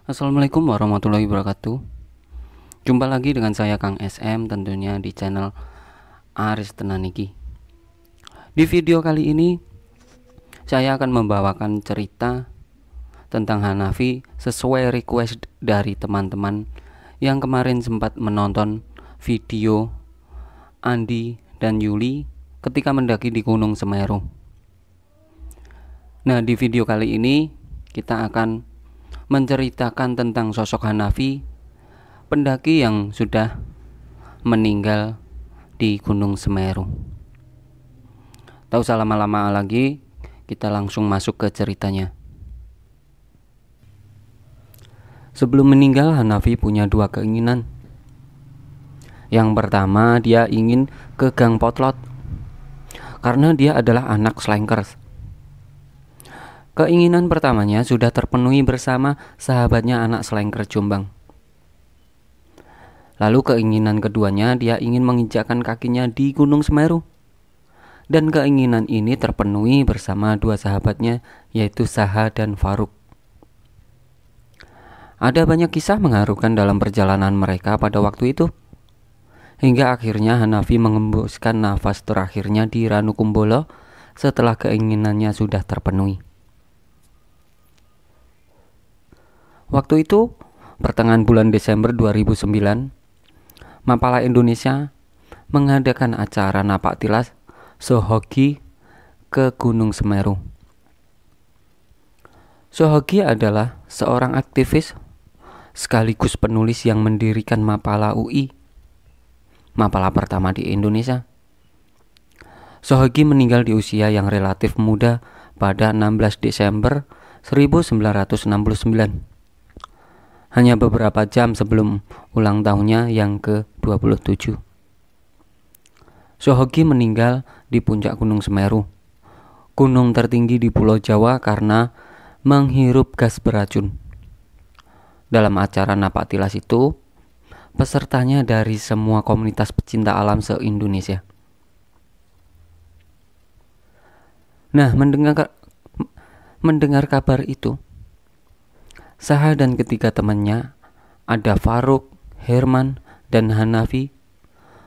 Assalamualaikum warahmatullahi wabarakatuh. Jumpa lagi dengan saya Kang SM, tentunya di channel Aris Tenaniki. Di video kali ini saya akan membawakan cerita tentang Hanafi sesuai request dari teman-teman yang kemarin sempat menonton video Andi dan Yuli ketika mendaki di Gunung Semeru. Nah, di video kali ini kita akan menceritakan tentang sosok Hanafi, pendaki yang sudah meninggal di Gunung Semeru. Tak usah lama-lama lagi, kita langsung masuk ke ceritanya. Sebelum meninggal, Hanafi punya dua keinginan. Yang pertama, dia ingin ke Gang Potlot karena dia adalah anak slankers. Keinginan pertamanya sudah terpenuhi bersama sahabatnya anak slanker Jombang. Lalu keinginan keduanya, dia ingin menginjakkan kakinya di Gunung Semeru. Dan keinginan ini terpenuhi bersama dua sahabatnya, yaitu Saha dan Faruk. Ada banyak kisah mengharukan dalam perjalanan mereka pada waktu itu. Hingga akhirnya Hanafi mengembuskan nafas terakhirnya di Ranukumbolo setelah keinginannya sudah terpenuhi. Waktu itu, pertengahan bulan Desember 2009, Mapala Indonesia mengadakan acara napak tilas Sohogi ke Gunung Semeru. Sohogi adalah seorang aktivis sekaligus penulis yang mendirikan Mapala UI, Mapala pertama di Indonesia. Sohogi meninggal di usia yang relatif muda pada 16 Desember 1969. Hanya beberapa jam sebelum ulang tahunnya yang ke-27. Sohogi meninggal di puncak Gunung Semeru, gunung tertinggi di Pulau Jawa, karena menghirup gas beracun. Dalam acara napak tilas itu, pesertanya dari semua komunitas pecinta alam se-Indonesia. Nah, mendengar kabar itu, Saha dan ketiga temannya, ada Faruk, Herman, dan Hanafi,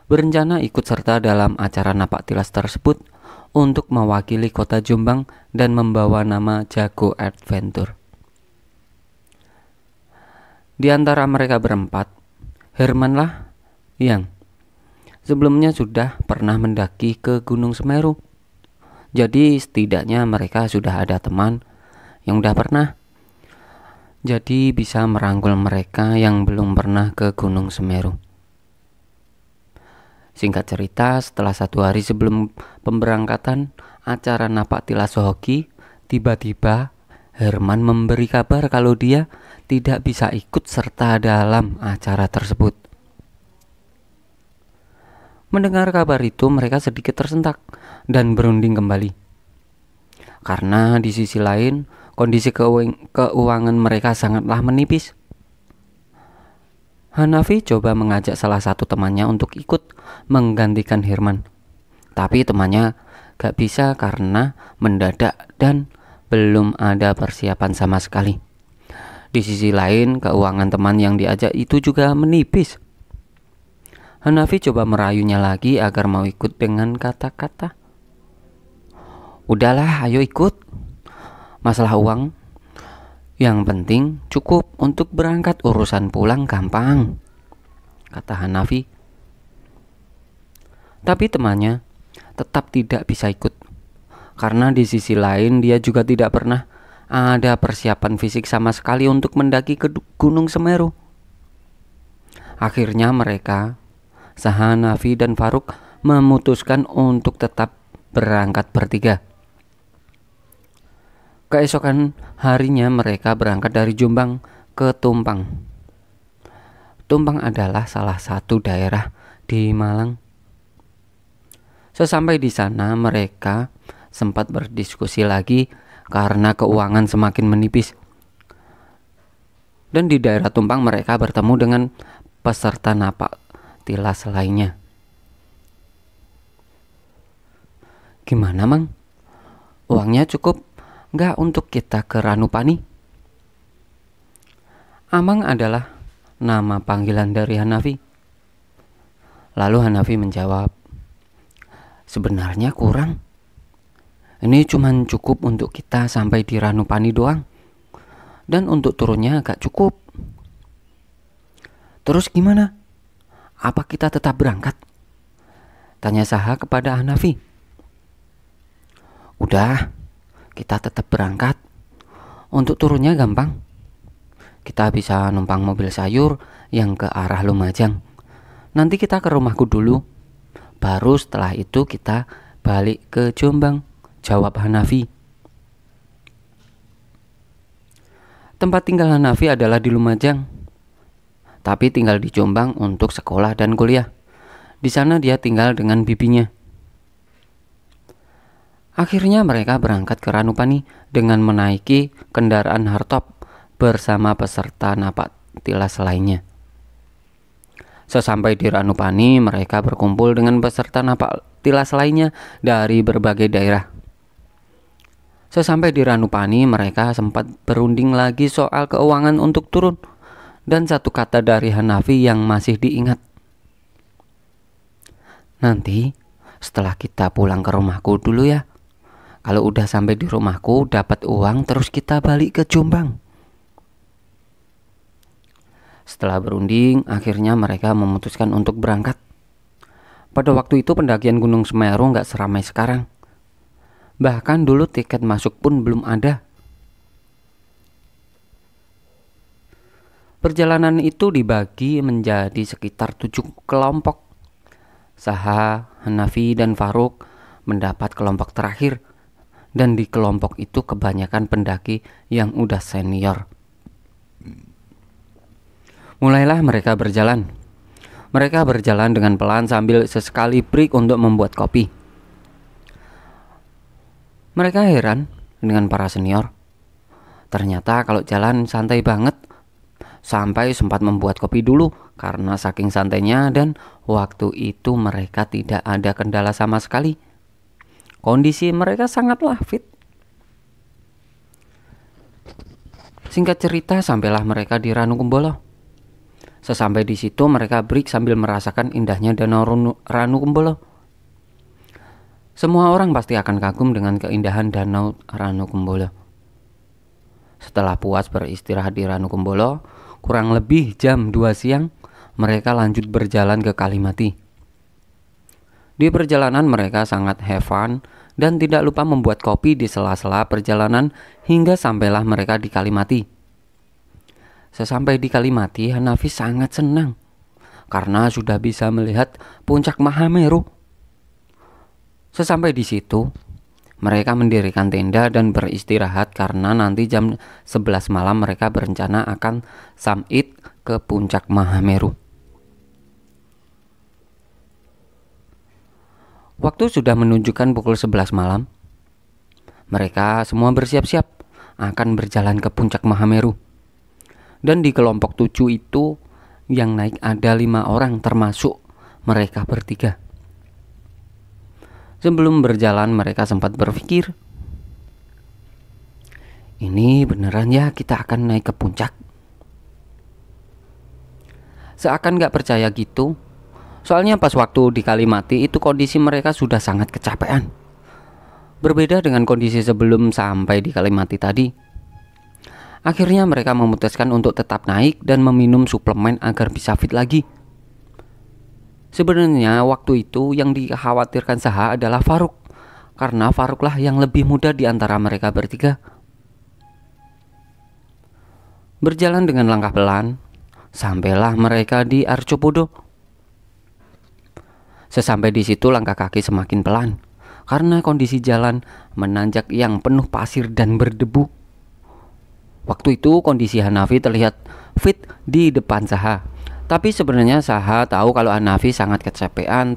berencana ikut serta dalam acara napak tilas tersebut untuk mewakili kota Jombang dan membawa nama Jago Adventure. Di antara mereka berempat, Herman lah yang sebelumnya sudah pernah mendaki ke Gunung Semeru. Jadi setidaknya mereka sudah ada teman yang udah pernah. Jadi bisa merangkul mereka yang belum pernah ke Gunung Semeru. Singkat cerita, setelah 1 hari sebelum pemberangkatan acara napak tilas Sohogi, tiba-tiba Herman memberi kabar kalau dia tidak bisa ikut serta dalam acara tersebut. Mendengar kabar itu, mereka sedikit tersentak dan berunding kembali. Karena di sisi lain, kondisi keuangan mereka sangatlah menipis. Hanafi coba mengajak salah satu temannya untuk ikut menggantikan Herman. Tapi temannya gak bisa karena mendadak dan belum ada persiapan sama sekali. Di sisi lain, keuangan teman yang diajak itu juga menipis. Hanafi coba merayunya lagi agar mau ikut dengan kata-kata, "Udahlah, ayo ikut. Masalah uang yang penting cukup untuk berangkat, urusan pulang gampang," kata Hanafi. Tapi temannya tetap tidak bisa ikut, karena di sisi lain dia juga tidak pernah ada persiapan fisik sama sekali untuk mendaki ke Gunung Semeru. Akhirnya mereka, Hanafi dan Faruk, memutuskan untuk tetap berangkat bertiga. Keesokan harinya mereka berangkat dari Jombang ke Tumpang. Tumpang adalah salah satu daerah di Malang. Sesampai di sana mereka sempat berdiskusi lagi karena keuangan semakin menipis. Dan di daerah Tumpang mereka bertemu dengan peserta napak tilas lainnya. "Gimana, Mang? Uangnya cukup nggak untuk kita ke Ranupani?" Amang adalah nama panggilan dari Hanafi. Lalu Hanafi menjawab, sebenarnya kurang. Ini cuma cukup untuk kita sampai di Ranupani doang. Dan untuk turunnya agak cukup. Terus gimana? Apa kita tetap berangkat? Tanya Saha kepada Hanafi. Udah, kita tetap berangkat. Untuk turunnya gampang. Kita bisa numpang mobil sayur yang ke arah Lumajang. Nanti kita ke rumahku dulu. Baru setelah itu kita balik ke Jombang, jawab Hanafi. Tempat tinggal Hanafi adalah di Lumajang, tapi tinggal di Jombang untuk sekolah dan kuliah. Di sana dia tinggal dengan bibinya. Akhirnya mereka berangkat ke Ranupani dengan menaiki kendaraan hardtop bersama peserta napak tilas lainnya. Sesampai di Ranupani, mereka berkumpul dengan peserta napak tilas lainnya dari berbagai daerah. Sesampai di Ranupani, mereka sempat berunding lagi soal keuangan untuk turun. Dan satu kata dari Hanafi yang masih diingat. Nanti setelah kita pulang ke rumahku dulu ya. Kalau udah sampai di rumahku dapat uang terus kita balik ke Jombang. Setelah berunding, akhirnya mereka memutuskan untuk berangkat. Pada waktu itu pendakian Gunung Semeru gak seramai sekarang. Bahkan dulu tiket masuk pun belum ada. Perjalanan itu dibagi menjadi sekitar 7 kelompok. Saha, Hanafi, dan Faruk mendapat kelompok terakhir. Dan di kelompok itu kebanyakan pendaki yang udah senior. Mulailah mereka berjalan. Mereka berjalan dengan pelan sambil sesekali break untuk membuat kopi. Mereka heran dengan para senior. Ternyata kalau jalan santai banget. Sampai sempat membuat kopi dulu karena saking santainya, dan waktu itu mereka tidak ada kendala sama sekali. Kondisi mereka sangatlah fit. Singkat cerita, sampailah mereka di Ranukumbolo. Sesampai di situ mereka break sambil merasakan indahnya danau Ranukumbolo. Semua orang pasti akan kagum dengan keindahan danau Ranukumbolo. Setelah puas beristirahat di Ranukumbolo, kurang lebih jam 2 siang, mereka lanjut berjalan ke Kalimati. Di perjalanan mereka sangat have fun dan tidak lupa membuat kopi di sela-sela perjalanan hingga sampailah mereka di Kalimati. Sesampai di Kalimati, Hanafi sangat senang karena sudah bisa melihat puncak Mahameru. Sesampai di situ, mereka mendirikan tenda dan beristirahat karena nanti jam 11 malam mereka berencana akan summit ke puncak Mahameru. Waktu sudah menunjukkan pukul 11 malam. Mereka semua bersiap-siap akan berjalan ke puncak Mahameru. Dan di kelompok 7 itu yang naik ada 5 orang termasuk mereka bertiga. Sebelum berjalan mereka sempat berpikir, ini beneran ya kita akan naik ke puncak? Seakan gak percaya gitu. Soalnya pas waktu di Kalimati itu kondisi mereka sudah sangat kecapean. Berbeda dengan kondisi sebelum sampai di Kalimati tadi. Akhirnya mereka memutuskan untuk tetap naik dan meminum suplemen agar bisa fit lagi. Sebenarnya waktu itu yang dikhawatirkan Saha adalah Faruk, karena Faruklah yang lebih muda di antara mereka bertiga. Berjalan dengan langkah pelan, sampailah mereka di Arcopodo. Sesampai di situ langkah kaki semakin pelan, karena kondisi jalan menanjak yang penuh pasir dan berdebu. Waktu itu kondisi Hanafi terlihat fit di depan Saha. Tapi sebenarnya Saha tahu kalau Hanafi sangat kecapean.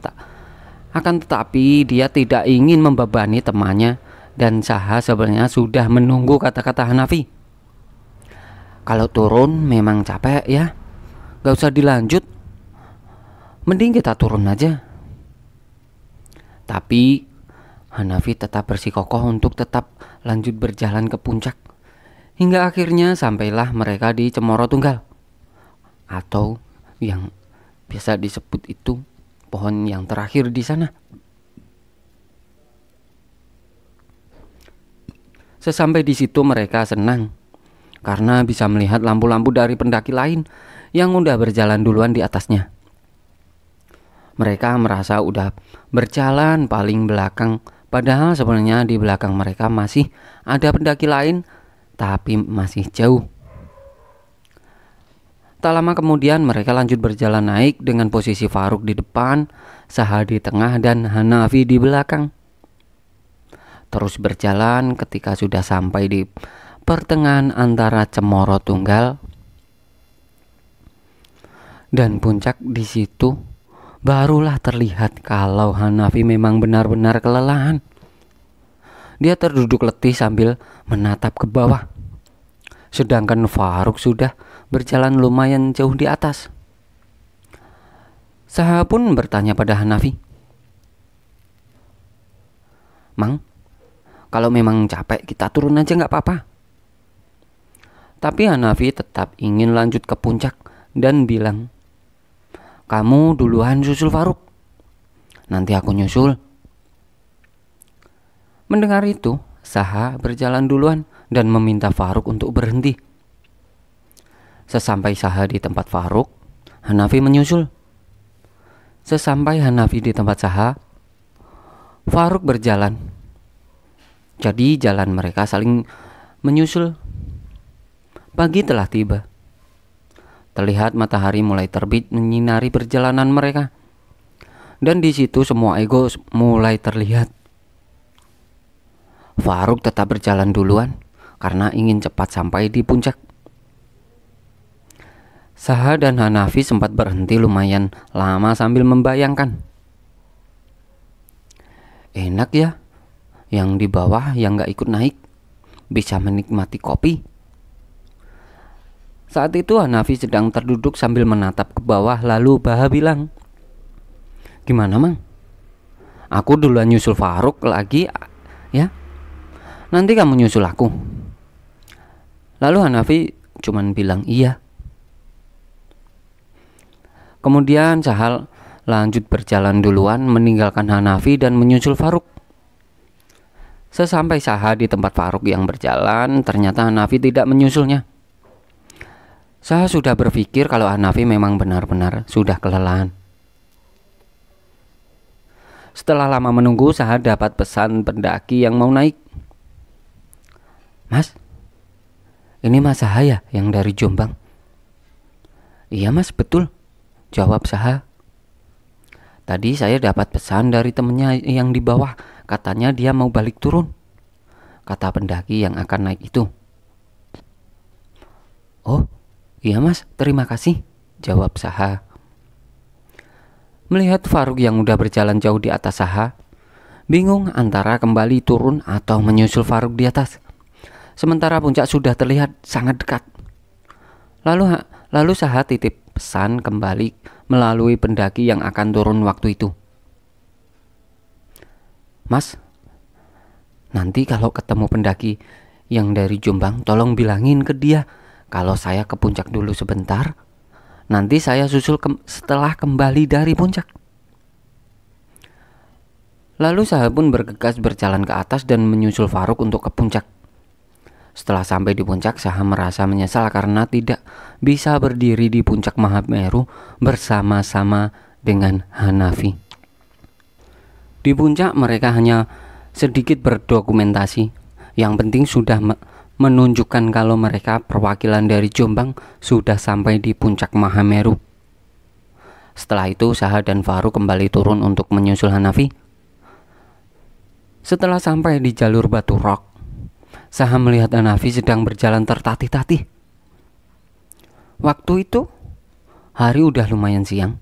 Akan tetapi dia tidak ingin membebani temannya. Dan Saha sebenarnya sudah menunggu kata-kata Hanafi. Kalau turun memang capek ya, gak usah dilanjut. Mending kita turun aja. Tapi Hanafi tetap bersikokoh untuk tetap lanjut berjalan ke puncak. Hingga akhirnya sampailah mereka di Cemoro Tunggal. atau yang biasa disebut itu pohon yang terakhir di sana. Sesampai di situ mereka senang karena bisa melihat lampu-lampu dari pendaki lain yang udah berjalan duluan di atasnya. Mereka merasa udah berjalan paling belakang, padahal sebenarnya di belakang mereka masih ada pendaki lain, tapi masih jauh. Tak lama kemudian mereka lanjut berjalan naik dengan posisi Faruk di depan, Saha di tengah dan Hanafi di belakang. Terus berjalan ketika sudah sampai di pertengahan antara Cemoro Tunggal dan Puncak. Di situ barulah terlihat kalau Hanafi memang benar-benar kelelahan. Dia terduduk letih sambil menatap ke bawah. Sedangkan Faruk sudah berjalan lumayan jauh di atas. Saha pun bertanya pada Hanafi, "Mang, kalau memang capek kita turun aja gak apa-apa." Tapi Hanafi tetap ingin lanjut ke puncak dan bilang, "Kamu duluan susul Faruk, nanti aku nyusul." Mendengar itu, Saha berjalan duluan dan meminta Faruk untuk berhenti. Sesampai Saha di tempat Faruk, Hanafi menyusul. Sesampai Hanafi di tempat Saha, Faruk berjalan. Jadi jalan mereka saling menyusul. Pagi telah tiba. Terlihat matahari mulai terbit menyinari perjalanan mereka. Dan di situ semua ego mulai terlihat. Faruk tetap berjalan duluan karena ingin cepat sampai di puncak. Saha dan Hanafi sempat berhenti lumayan lama sambil membayangkan. Enak ya, yang di bawah yang gak ikut naik bisa menikmati kopi. Saat itu Hanafi sedang terduduk sambil menatap ke bawah, lalu Baha bilang, "Gimana Mang? Aku duluan nyusul Faruk lagi ya, nanti kamu nyusul aku." Lalu Hanafi cuman bilang iya. Kemudian Sahal lanjut berjalan duluan meninggalkan Hanafi dan menyusul Faruk. Sesampai Saha di tempat Faruk yang berjalan, ternyata Hanafi tidak menyusulnya. Saha sudah berpikir kalau Hanafi memang benar-benar sudah kelelahan. Setelah lama menunggu, Saha dapat pesan pendaki yang mau naik. "Mas, ini Mas Saha ya yang dari Jombang?" "Iya Mas, betul," jawab Saha. "Tadi saya dapat pesan dari temennya yang di bawah. Katanya dia mau balik turun," kata pendaki yang akan naik itu. "Oh iya Mas, terima kasih," jawab Saha. Melihat Faruk yang udah berjalan jauh di atas Saha, bingung antara kembali turun atau menyusul Faruk di atas. Sementara puncak sudah terlihat sangat dekat. Lalu Saha titip pesan kembali melalui pendaki yang akan turun waktu itu. "Mas, nanti kalau ketemu pendaki yang dari Jombang, tolong bilangin ke dia kalau saya ke puncak dulu sebentar. Nanti saya susul setelah kembali dari puncak." Lalu Saha pun bergegas berjalan ke atas dan menyusul Faruk untuk ke puncak. Setelah sampai di puncak, Saha merasa menyesal karena tidak bisa berdiri di puncak Mahameru bersama-sama dengan Hanafi. Di puncak mereka hanya sedikit berdokumentasi. Yang penting sudah menunjukkan kalau mereka perwakilan dari Jombang sudah sampai di puncak Mahameru. Setelah itu Saha dan Faruk kembali turun untuk menyusul Hanafi. Setelah sampai di jalur Batu Rock, Saha melihat Hanafi sedang berjalan tertatih-tatih. Waktu itu hari udah lumayan siang.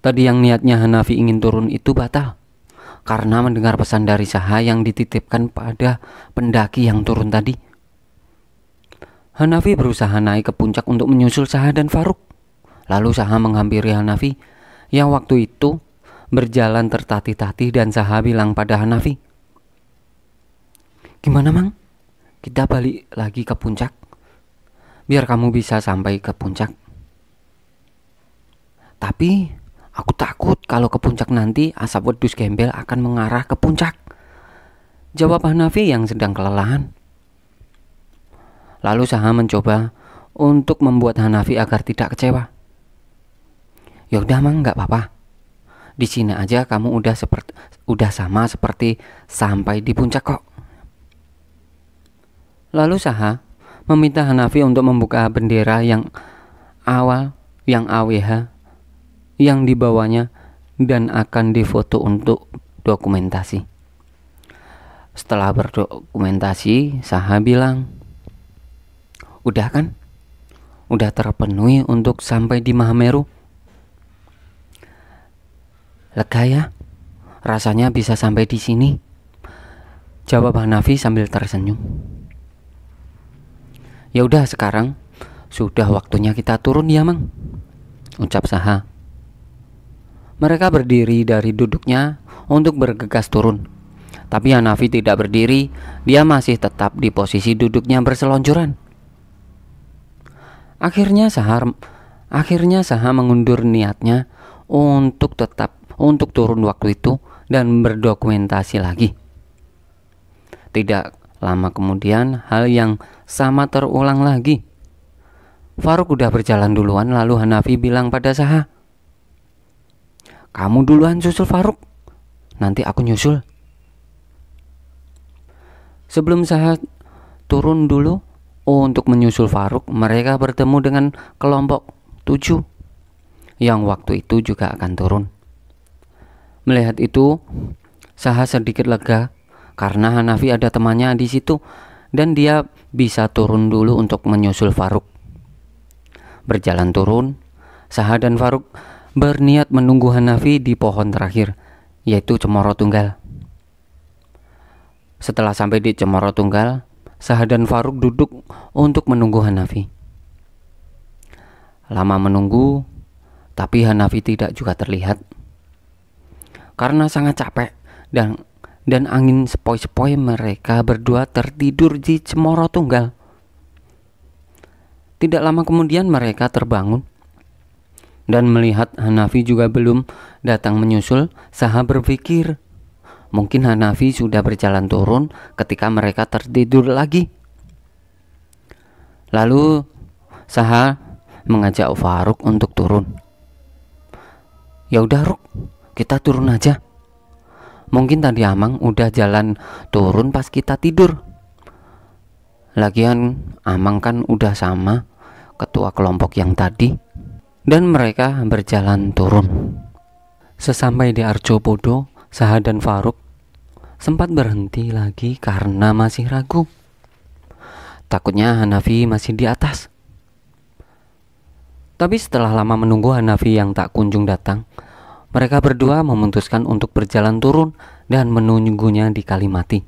Tadi yang niatnya Hanafi ingin turun itu batal karena mendengar pesan dari Saha yang dititipkan pada pendaki yang turun tadi. Hanafi berusaha naik ke puncak untuk menyusul Saha dan Faruk. Lalu Saha menghampiri Hanafi yang waktu itu berjalan tertatih-tatih dan Saha bilang pada Hanafi, "Gimana Mang? Kita balik lagi ke puncak biar kamu bisa sampai ke puncak." Tapi aku takut kalau ke puncak nanti asap wedus gembel akan mengarah ke puncak, jawab Hanafi yang sedang kelelahan. Lalu Saha mencoba untuk membuat Hanafi agar tidak kecewa. Ya udah Mang, nggak apa-apa. Di sini aja kamu udah sama seperti sampai di puncak kok. Lalu Saha meminta Hanafi untuk membuka bendera yang AWH yang dibawanya dan akan difoto untuk dokumentasi. Setelah berdokumentasi, Saha bilang, "Udah kan? Udah terpenuhi untuk sampai di Mahameru." "Lega ya, rasanya bisa sampai di sini," jawab Hanafi sambil tersenyum. "Ya udah, sekarang sudah waktunya kita turun ya Mang," ucap Saha. Mereka berdiri dari duduknya untuk bergegas turun. Tapi Hanafi tidak berdiri, dia masih tetap di posisi duduknya berselonjoran. Akhirnya Saha mengundur niatnya untuk turun waktu itu dan berdokumentasi lagi. Tidak lama kemudian hal yang sama terulang lagi. Faruk udah berjalan duluan, lalu Hanafi bilang pada Saha, "Kamu duluan susul Faruk, nanti aku nyusul." Sebelum Saha turun dulu untuk menyusul Faruk, mereka bertemu dengan kelompok 7 yang waktu itu juga akan turun. Melihat itu, Saha sedikit lega karena Hanafi ada temannya di situ dan dia bisa turun dulu untuk menyusul Faruk. Berjalan turun, Saha dan Faruk berniat menunggu Hanafi di pohon terakhir, yaitu Cemoro Tunggal. Setelah sampai di Cemoro Tunggal, Saha dan Faruk duduk untuk menunggu Hanafi. Lama menunggu, tapi Hanafi tidak juga terlihat. Karena sangat capek dan angin sepoi-sepoi, mereka berdua tertidur di Cemoro Tunggal. Tidak lama kemudian mereka terbangun dan melihat Hanafi juga belum datang menyusul. Saha berpikir, mungkin Hanafi sudah berjalan turun ketika mereka tertidur lagi. Lalu Saha mengajak Faruk untuk turun. "Ya udah Ruk, kita turun aja. Mungkin tadi Amang udah jalan turun pas kita tidur. Lagian Amang kan udah sama ketua kelompok yang tadi." Dan mereka berjalan turun. Sesampai di Arjopodo, Saha dan Faruk sempat berhenti lagi karena masih ragu. Takutnya Hanafi masih di atas. Tapi setelah lama menunggu Hanafi yang tak kunjung datang, mereka berdua memutuskan untuk berjalan turun dan menunggunya di Kalimati.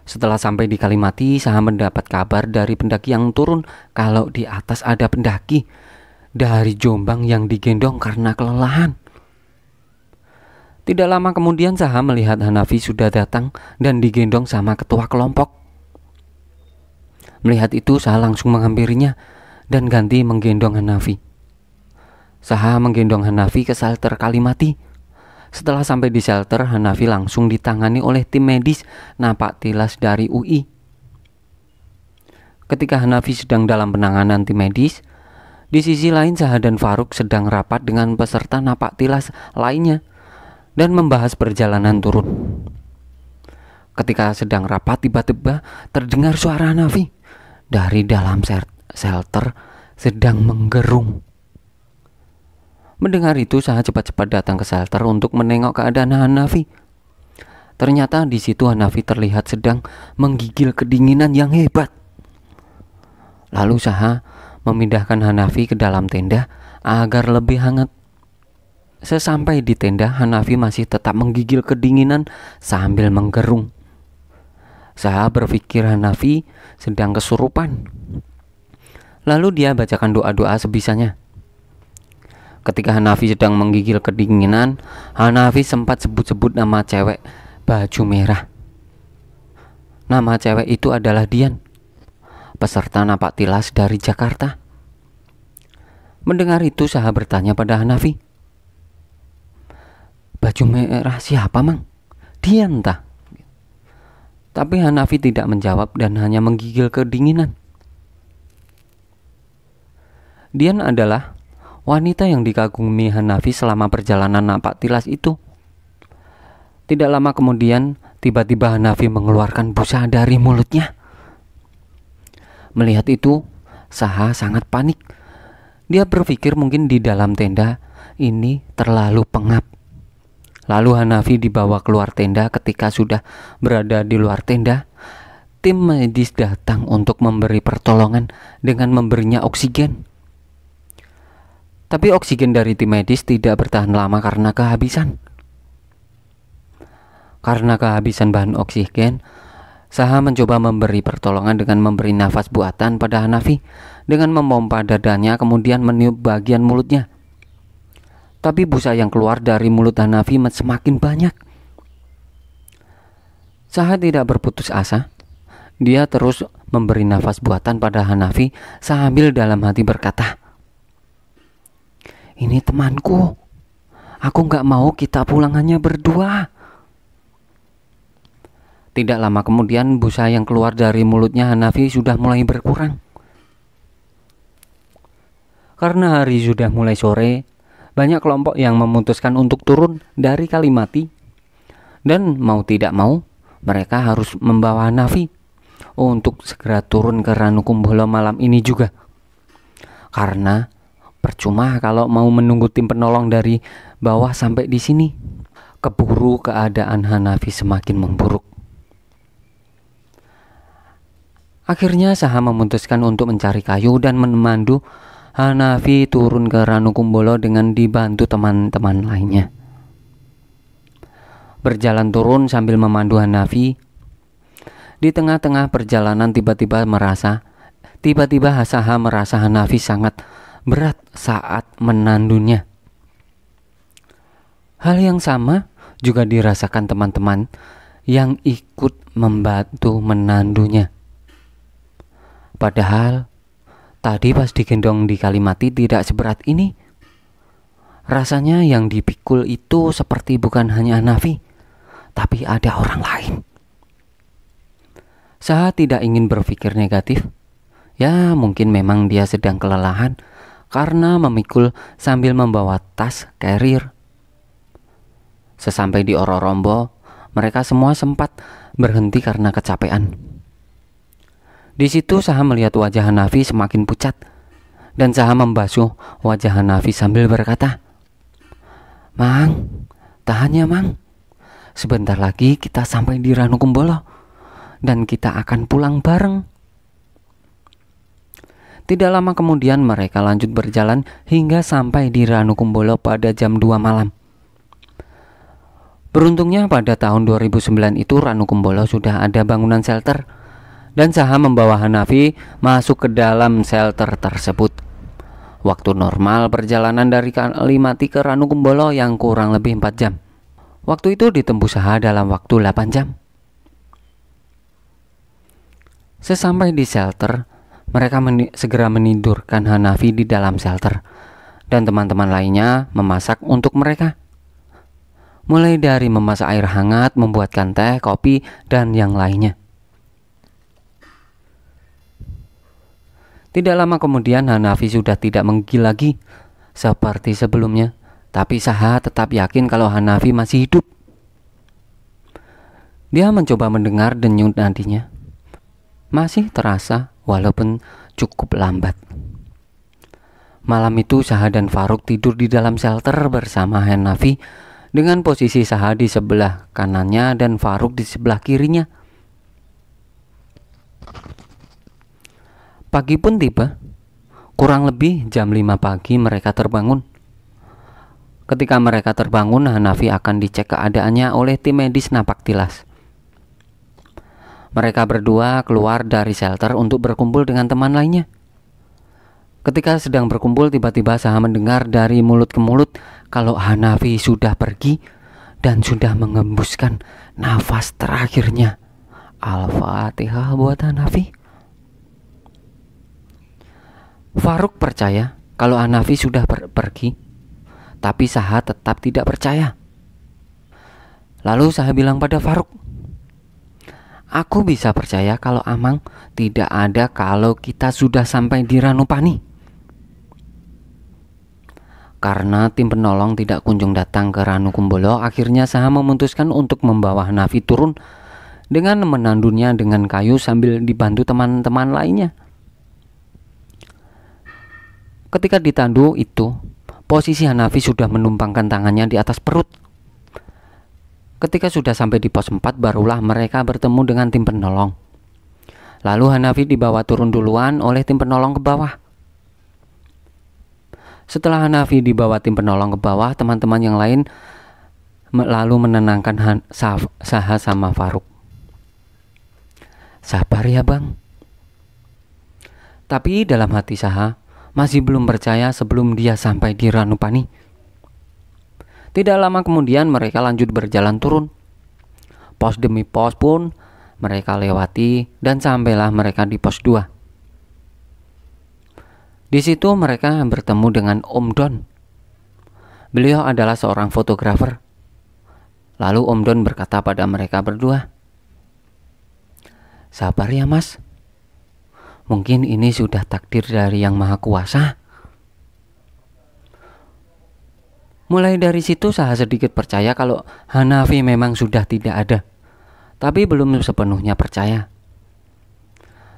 Setelah sampai di Kalimati, Saha mendapat kabar dari pendaki yang turun kalau di atas ada pendaki dari Jombang yang digendong karena kelelahan. Tidak lama kemudian Saha melihat Hanafi sudah datang dan digendong sama ketua kelompok. Melihat itu, Saha langsung menghampirinya dan ganti menggendong Hanafi. Saha menggendong Hanafi ke shelter Kalimati. Setelah sampai di shelter, Hanafi langsung ditangani oleh tim medis Napaktilas dari UI. Ketika Hanafi sedang dalam penanganan tim medis, di sisi lain Saha dan Faruk sedang rapat dengan peserta Napaktilas lainnya dan membahas perjalanan turun. Ketika sedang rapat, tiba-tiba terdengar suara Hanafi dari dalam shelter sedang menggerung. Mendengar itu, Saha cepat-cepat datang ke shelter untuk menengok keadaan Hanafi. Ternyata di situ Hanafi terlihat sedang menggigil kedinginan yang hebat. Lalu Saha memindahkan Hanafi ke dalam tenda agar lebih hangat. Sesampai di tenda, Hanafi masih tetap menggigil kedinginan sambil menggerung. Saha berpikir Hanafi sedang kesurupan. Lalu dia bacakan doa-doa sebisanya. Ketika Hanafi sedang menggigil kedinginan, Hanafi sempat sebut-sebut nama cewek baju merah. Nama cewek itu adalah Dian, peserta Napaktilas dari Jakarta. Mendengar itu Saha bertanya pada Hanafi, "Baju merah siapa, Mang? Dia entah." Tapi Hanafi tidak menjawab dan hanya menggigil kedinginan. Dian adalah wanita yang dikagumi Hanafi selama perjalanan napak tilas itu. Tidak lama kemudian, tiba-tiba Hanafi mengeluarkan busa dari mulutnya. Melihat itu, Saha sangat panik. Dia berpikir mungkin di dalam tenda ini terlalu pengap. Lalu Hanafi dibawa keluar tenda. Ketika sudah berada di luar tenda, tim medis datang untuk memberi pertolongan dengan memberinya oksigen. Tapi oksigen dari tim medis tidak bertahan lama karena kehabisan. Karena kehabisan bahan oksigen, Saha mencoba memberi pertolongan dengan memberi nafas buatan pada Hanafi dengan memompa dadanya kemudian meniup bagian mulutnya. Tapi busa yang keluar dari mulut Hanafi semakin banyak. Saha tidak berputus asa. Dia terus memberi nafas buatan pada Hanafi sambil dalam hati berkata, "Ini temanku. Aku gak mau kita pulang hanya berdua." Tidak lama kemudian busa yang keluar dari mulutnya Hanafi sudah mulai berkurang. Karena hari sudah mulai sore, banyak kelompok yang memutuskan untuk turun dari Kalimati. Dan mau tidak mau, mereka harus membawa Hanafi untuk segera turun ke Ranukumbolo malam ini juga. Karena percuma kalau mau menunggu tim penolong dari bawah sampai di sini. Keburu keadaan Hanafi semakin memburuk. Akhirnya Saha memutuskan untuk mencari kayu dan memandu Hanafi turun ke Ranukumbolo dengan dibantu teman-teman lainnya. Berjalan turun sambil memandu Hanafi. Di tengah-tengah perjalanan tiba-tiba Saha merasa Hanafi sangat berat saat menandunya. Hal yang sama juga dirasakan teman-teman yang ikut membantu menandunya. Padahal tadi pas digendong di Kalimati tidak seberat ini. Rasanya yang dipikul itu seperti bukan hanya Hanafi, tapi ada orang lain. Saha tidak ingin berpikir negatif. Ya mungkin memang dia sedang kelelahan karena memikul sambil membawa tas carrier. Sesampai di Ororombo, mereka semua sempat berhenti karena kecapean. Di situ Saha melihat wajah Hanafi semakin pucat dan Saha membasuh wajah Hanafi sambil berkata, "Mang, tahan ya Mang. Sebentar lagi kita sampai di Ranukumbolo dan kita akan pulang bareng." Tidak lama kemudian mereka lanjut berjalan hingga sampai di Ranukumbolo pada jam 2 malam. Beruntungnya pada tahun 2009 itu Ranukumbolo sudah ada bangunan shelter. Dan Saha membawa Hanafi masuk ke dalam shelter tersebut. Waktu normal perjalanan dari Kalimati ke Ranukumbolo yang kurang lebih 4 jam. Waktu itu ditempuh Saha dalam waktu 8 jam. Sesampai di shelter, mereka segera menidurkan Hanafi di dalam shelter. Dan teman-teman lainnya memasak untuk mereka. Mulai dari memasak air hangat, membuatkan teh, kopi, dan yang lainnya. Tidak lama kemudian Hanafi sudah tidak menggigil lagi seperti sebelumnya. Tapi Saha tetap yakin kalau Hanafi masih hidup. Dia mencoba mendengar denyut nadinya. Masih terasa walaupun cukup lambat. Malam itu Saha dan Faruk tidur di dalam shelter bersama Hanafi dengan posisi Saha di sebelah kanannya dan Faruk di sebelah kirinya. Pagi pun tiba. Kurang lebih jam 5 pagi mereka terbangun. Ketika mereka terbangun, Hanafi akan dicek keadaannya oleh tim medis napak tilas. Mereka berdua keluar dari shelter untuk berkumpul dengan teman lainnya. Ketika sedang berkumpul, tiba-tiba Saha mendengar dari mulut ke mulut kalau Hanafi sudah pergi dan sudah mengembuskan nafas terakhirnya. Al-Fatihah buat Hanafi. Faruk percaya kalau Hanafi sudah pergi, tapi Saha tetap tidak percaya. Lalu Saha bilang pada Faruk, aku bisa percaya kalau Amang tidak ada kalau kita sudah sampai di Ranupani. Karena tim penolong tidak kunjung datang ke Ranukumbolo, akhirnya Saha memutuskan untuk membawa Hanafi turun dengan menandunnya dengan kayu sambil dibantu teman-teman lainnya. Ketika ditandu itu, posisi Hanafi sudah menumpangkan tangannya di atas perut. Ketika sudah sampai di pos 4, barulah mereka bertemu dengan tim penolong. Lalu Hanafi dibawa turun duluan oleh tim penolong ke bawah. Setelah Hanafi dibawa tim penolong ke bawah, teman-teman yang lain lalu menenangkan Saha sama Faruk. Sabar ya bang. Tapi dalam hati Saha masih belum percaya sebelum dia sampai di Ranupani. Tidak lama kemudian mereka lanjut berjalan turun. Pos demi pos pun mereka lewati dan sampailah mereka di pos 2. Di situ mereka bertemu dengan Om Don. Beliau adalah seorang fotografer. Lalu Om Don berkata pada mereka berdua, sabar ya mas, mungkin ini sudah takdir dari Yang Maha Kuasa. Mulai dari situ Saha sedikit percaya kalau Hanafi memang sudah tidak ada, tapi belum sepenuhnya percaya.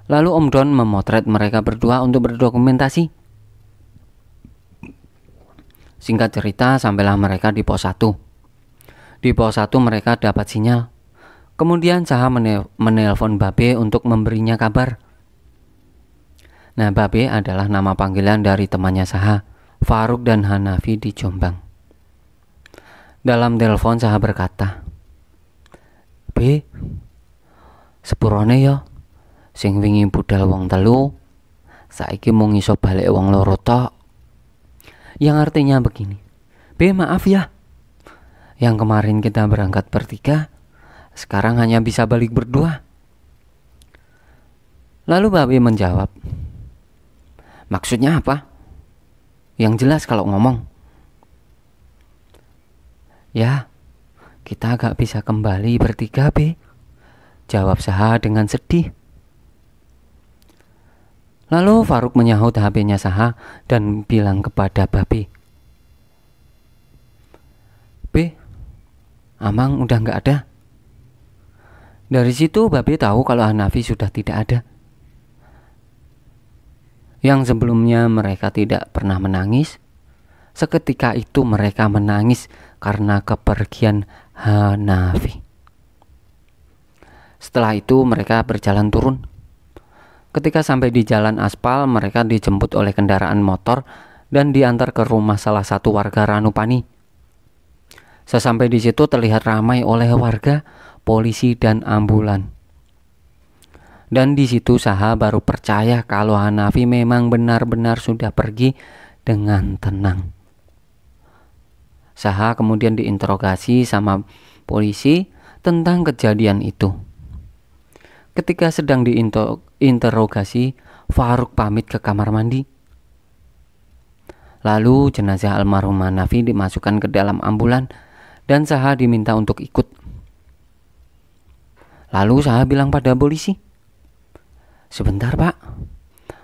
Lalu Om Don memotret mereka berdua untuk berdokumentasi. Singkat cerita, sampailah mereka di pos 1. Di pos 1 mereka dapat sinyal. Kemudian Saha menelpon Babe untuk memberinya kabar. Nah, Babe adalah nama panggilan dari temannya Saha, Faruk dan Hanafi di Jombang. Dalam telepon Saha berkata, "B, sepurone ya. Sing wingi budal wong 3, saiki mung iso balik wong 2 tok." Yang artinya begini, "B, maaf ya. Yang kemarin kita berangkat bertiga, sekarang hanya bisa balik berdua." Lalu Babe menjawab, "Maksudnya apa? Yang jelas kalau ngomong." "Ya, kita gak bisa kembali bertiga, B," jawab Saha dengan sedih. Lalu Faruk menyahut HP-nya Saha dan bilang kepada Babe, "B, Amang udah gak ada." Dari situ Babe tahu kalau Hanafi sudah tidak ada. Yang sebelumnya mereka tidak pernah menangis, seketika itu mereka menangis karena kepergian Hanafi. Setelah itu mereka berjalan turun. Ketika sampai di jalan aspal, mereka dijemput oleh kendaraan motor dan diantar ke rumah salah satu warga Ranupani. Sesampai di situ terlihat ramai oleh warga, polisi dan ambulan. Dan di situ Saha baru percaya kalau Hanafi memang benar-benar sudah pergi dengan tenang. Saha kemudian diinterogasi sama polisi tentang kejadian itu. Ketika sedang diinterogasi, Faruk pamit ke kamar mandi. Lalu jenazah almarhum Hanafi dimasukkan ke dalam ambulan dan Saha diminta untuk ikut. Lalu Saha bilang pada polisi, "Sebentar pak,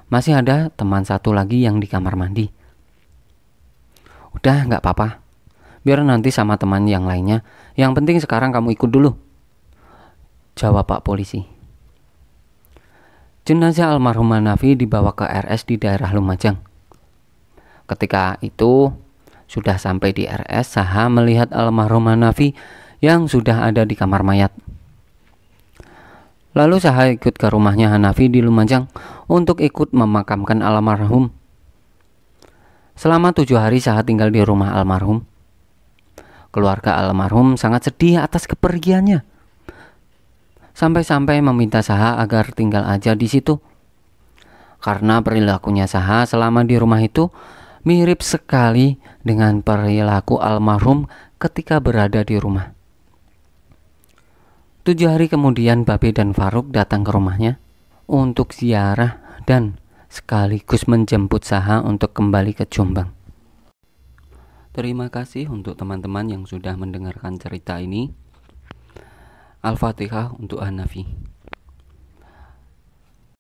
masih ada teman satu lagi yang di kamar mandi." "Udah gak apa-apa, biar nanti sama teman yang lainnya. Yang penting sekarang kamu ikut dulu," jawab pak polisi. Jenazah almarhum Hanafi dibawa ke RS di daerah Lumajang. Ketika itu sudah sampai di RS, Saha melihat almarhum Hanafi yang sudah ada di kamar mayat. Lalu Saha ikut ke rumahnya Hanafi di Lumajang untuk ikut memakamkan almarhum. Selama 7 hari Saha tinggal di rumah almarhum. Keluarga almarhum sangat sedih atas kepergiannya. Sampai-sampai meminta Saha agar tinggal aja di situ. Karena perilakunya Saha selama di rumah itu mirip sekali dengan perilaku almarhum ketika berada di rumah. 7 hari kemudian Babe dan Faruk datang ke rumahnya untuk ziarah dan sekaligus menjemput Saha untuk kembali ke Jombang. Terima kasih untuk teman-teman yang sudah mendengarkan cerita ini. Al-Fatihah untuk Hanafi.